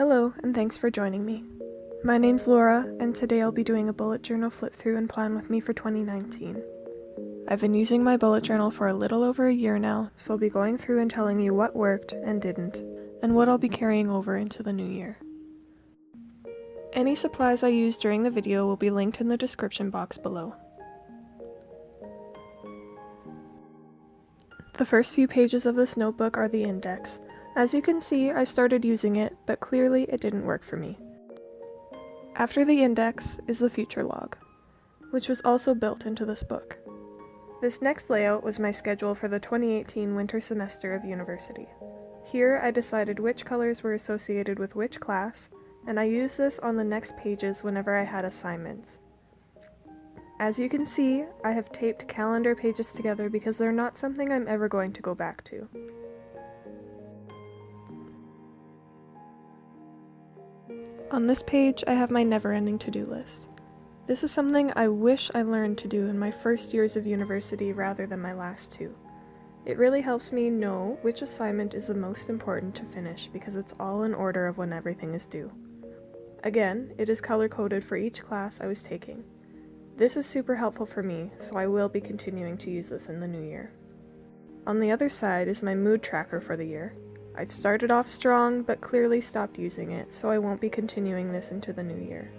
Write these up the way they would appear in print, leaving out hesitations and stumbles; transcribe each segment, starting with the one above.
Hello, and thanks for joining me. My name's Laura, and today I'll be doing a bullet journal flip through and plan with me for 2019. I've been using my bullet journal for a little over a year now, so I'll be going through and telling you what worked and didn't, and what I'll be carrying over into the new year. Any supplies I use during the video will be linked in the description box below. The first few pages of this notebook are the index. As you can see, I started using it, but clearly it didn't work for me. After the index is the future log, which was also built into this book. This next layout was my schedule for the 2018 winter semester of university. Here I decided which colors were associated with which class, and I used this on the next pages whenever I had assignments. As you can see, I have taped calendar pages together because they're not something I'm ever going to go back to. On this page, I have my never-ending to-do list. This is something I wish I learned to do in my first years of university rather than my last two. It really helps me know which assignment is the most important to finish because it's all in order of when everything is due. Again, it is color-coded for each class I was taking. This is super helpful for me, so I will be continuing to use this in the new year. On the other side is my mood tracker for the year. I started off strong, but clearly stopped using it, so I won't be continuing this into the new year.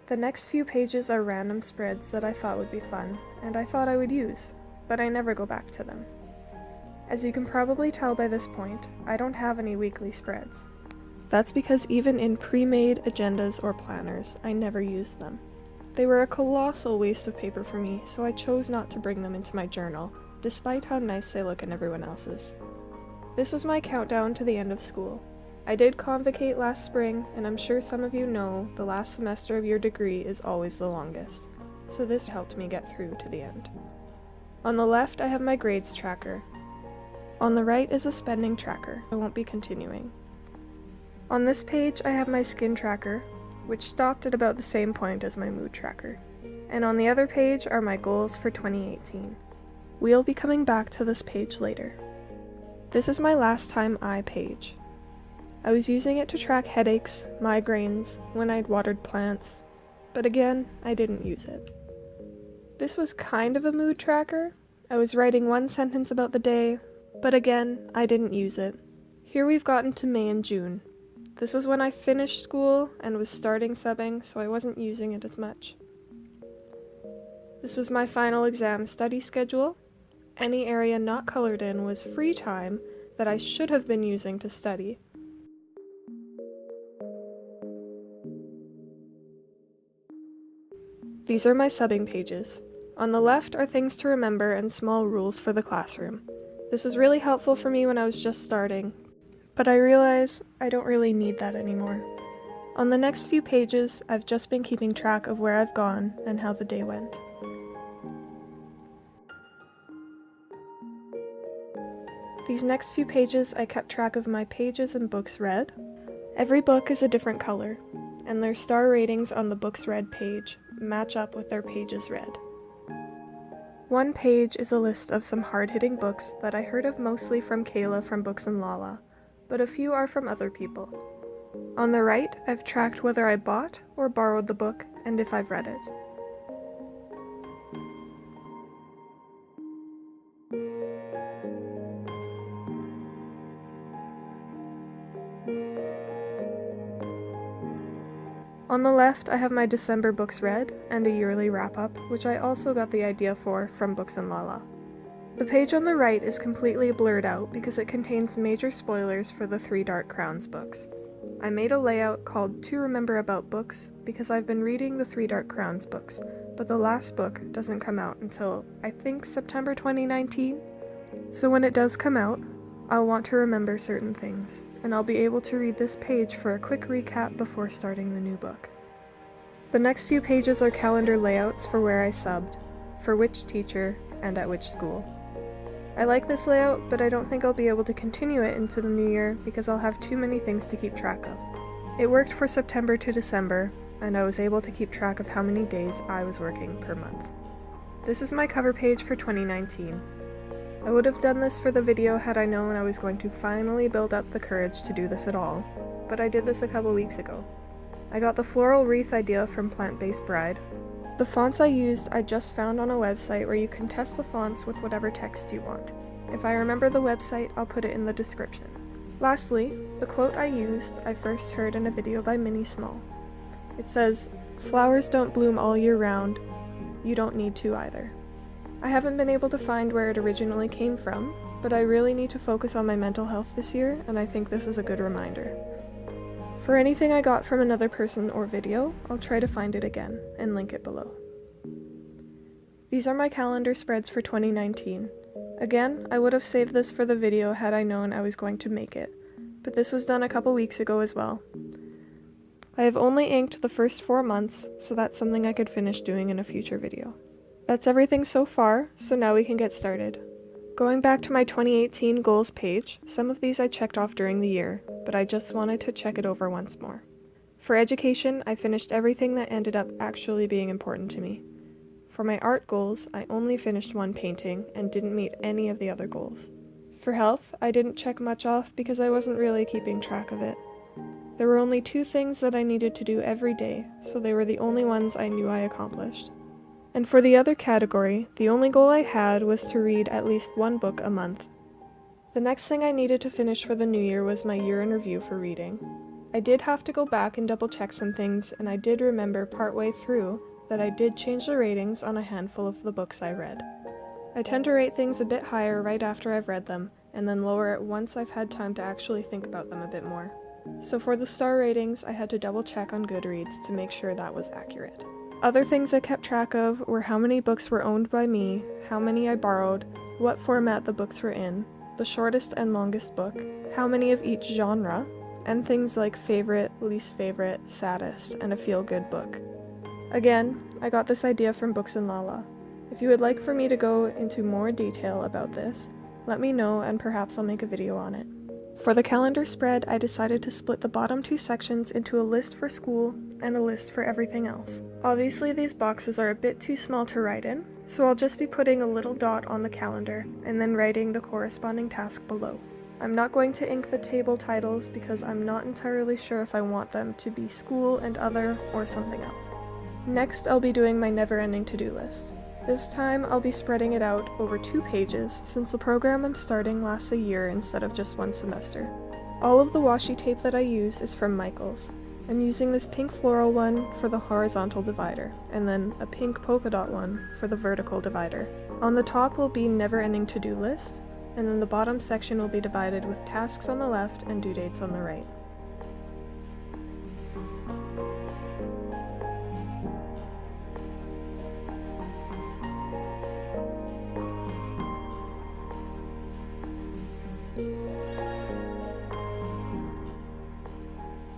The next few pages are random spreads that I thought would be fun, and I thought I would use, but I never go back to them. As you can probably tell by this point, I don't have any weekly spreads. That's because even in pre-made agendas or planners, I never used them. They were a colossal waste of paper for me, so I chose not to bring them into my journal, despite how nice they look in everyone else's. This was my countdown to the end of school. I did convocate last spring, and I'm sure some of you know the last semester of your degree is always the longest, so this helped me get through to the end. On the left I have my grades tracker. On the right is a spending tracker. I won't be continuing. On this page I have my skin tracker, which stopped at about the same point as my mood tracker. And on the other page are my goals for 2018. We'll be coming back to this page later. This is my last time I page. I was using it to track headaches, migraines, when I'd watered plants, but again, I didn't use it. This was kind of a mood tracker. I was writing one sentence about the day, but again, I didn't use it. Here we've gotten to May and June. This was when I finished school and was starting subbing, so I wasn't using it as much. This was my final exam study schedule. Any area not colored in was free time that I should have been using to study. These are my subbing pages. On the left are things to remember and small rules for the classroom. This was really helpful for me when I was just starting, but I realize I don't really need that anymore. On the next few pages, I've just been keeping track of where I've gone and how the day went. These next few pages I kept track of my pages and books read. Every book is a different color, and their star ratings on the books read page match up with their pages read. One page is a list of some hard-hitting books that I heard of mostly from Kayla from BooksAndLala, but a few are from other people. On the right, I've tracked whether I bought or borrowed the book and if I've read it. On the left, I have my December books read and a yearly wrap-up, which I also got the idea for from BooksAndLala. The page on the right is completely blurred out because it contains major spoilers for the Three Dark Crowns books. I made a layout called To Remember About Books because I've been reading the Three Dark Crowns books, but the last book doesn't come out until, I think, September 2019. So when it does come out, I'll want to remember certain things, and I'll be able to read this page for a quick recap before starting the new book. The next few pages are calendar layouts for where I subbed, for which teacher, and at which school. I like this layout, but I don't think I'll be able to continue it into the new year because I'll have too many things to keep track of. It worked for September to December, and I was able to keep track of how many days I was working per month. This is my cover page for 2019. I I would have done this for the video had I known I was going to finally build up the courage to do this at all, but I did this a couple weeks ago. I got the floral wreath idea from PlantBasedBride. The fonts I used I just found on a website where you can test the fonts with whatever text you want. If I remember the website, I'll put it in the description. Lastly, the quote I used I first heard in a video by Minnie Small. It says, "Flowers don't bloom all year round. You don't need to either." I haven't been able to find where it originally came from, but I really need to focus on my mental health this year, and I think this is a good reminder. For anything I got from another person or video, I'll try to find it again and link it below. These are my calendar spreads for 2019. Again, I would have saved this for the video had I known I was going to make it, but this was done a couple weeks ago as well. I have only inked the first 4 months, so that's something I could finish doing in a future video. That's everything so far, so now we can get started. Going back to my 2018 goals page, some of these I checked off during the year, but I just wanted to check it over once more. For education, I finished everything that ended up actually being important to me. For my art goals, I only finished one painting and didn't meet any of the other goals. For health, I didn't check much off because I wasn't really keeping track of it. There were only 2 things that I needed to do every day, so they were the only ones I knew I accomplished. And for the other category, the only goal I had was to read at least 1 book a month. The next thing I needed to finish for the new year was my year in review for reading. I did have to go back and double check some things, and I did remember partway through that I did change the ratings on a handful of the books I read. I tend to rate things a bit higher right after I've read them, and then lower it once I've had time to actually think about them a bit more. So for the star ratings, I had to double check on Goodreads to make sure that was accurate. Other things I kept track of were how many books were owned by me, how many I borrowed, what format the books were in, the shortest and longest book, how many of each genre, and things like favorite, least favorite, saddest, and a feel-good book. Again, I got this idea from BooksAndLala. If you would like for me to go into more detail about this, let me know and perhaps I'll make a video on it. For the calendar spread, I decided to split the bottom 2 sections into a list for school and a list for everything else. Obviously, these boxes are a bit too small to write in, so I'll just be putting a little dot on the calendar and then writing the corresponding task below. I'm not going to ink the table titles because I'm not entirely sure if I want them to be school and other or something else. Next, I'll be doing my never-ending to-do list. This time, I'll be spreading it out over 2 pages since the program I'm starting lasts a year instead of just 1 semester. All of the washi tape that I use is from Michaels. I'm using this pink floral one for the horizontal divider, and then a pink polka dot one for the vertical divider. On the top will be never-ending to-do list, and then the bottom section will be divided with tasks on the left and due dates on the right.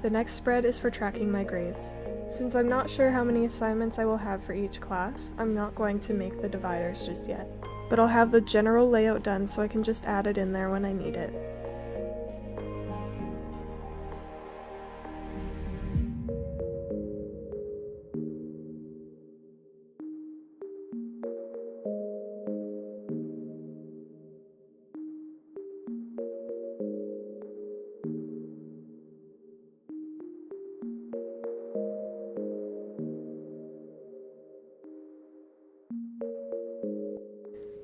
The next spread is for tracking my grades. Since I'm not sure how many assignments I will have for each class, I'm not going to make the dividers just yet. But I'll have the general layout done so I can just add it in there when I need it.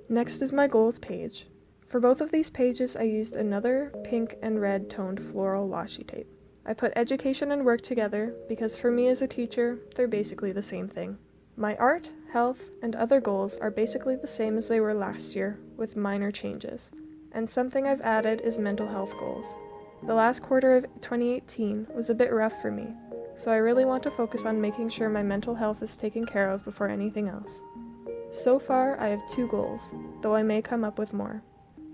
Next is my goals page. For both of these pages I used another pink and red toned floral washi tape. I put education and work together because for me as a teacher, they're basically the same thing. My art, health, and other goals are basically the same as they were last year, with minor changes. And something I've added is mental health goals. The last quarter of 2018 was a bit rough for me, so I really want to focus on making sure my mental health is taken care of before anything else. So far, I have 2 goals, though I may come up with more.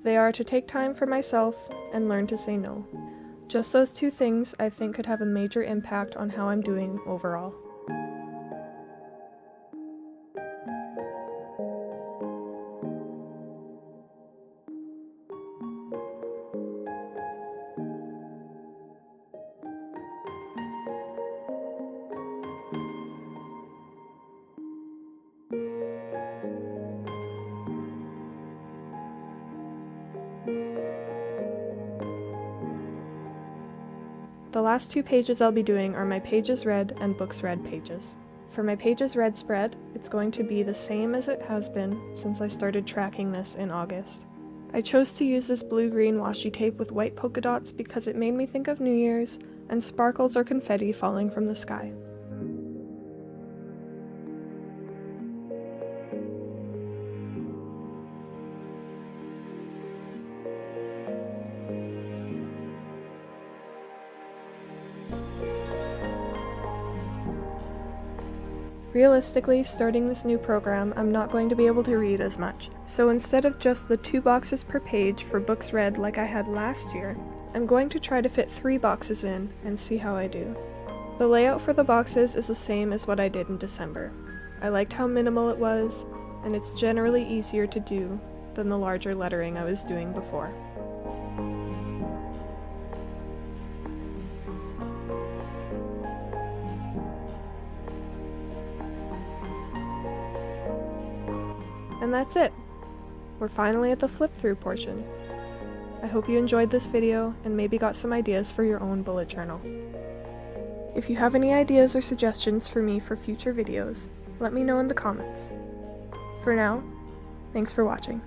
They are to take time for myself and learn to say no. Just those 2 things I think could have a major impact on how I'm doing overall. The last 2 pages I'll be doing are my Pages Read and Books Read pages. For my Pages Read spread, it's going to be the same as it has been since I started tracking this in August. I chose to use this blue-green washi tape with white polka dots because it made me think of New Year's and sparkles or confetti falling from the sky. Realistically, starting this new program, I'm not going to be able to read as much, so instead of just the 2 boxes per page for books read like I had last year, I'm going to try to fit 3 boxes in and see how I do. The layout for the boxes is the same as what I did in December. I liked how minimal it was, and it's generally easier to do than the larger lettering I was doing before. And that's it! We're finally at the flip-through portion. I hope you enjoyed this video and maybe got some ideas for your own bullet journal. If you have any ideas or suggestions for me for future videos, let me know in the comments. For now, thanks for watching.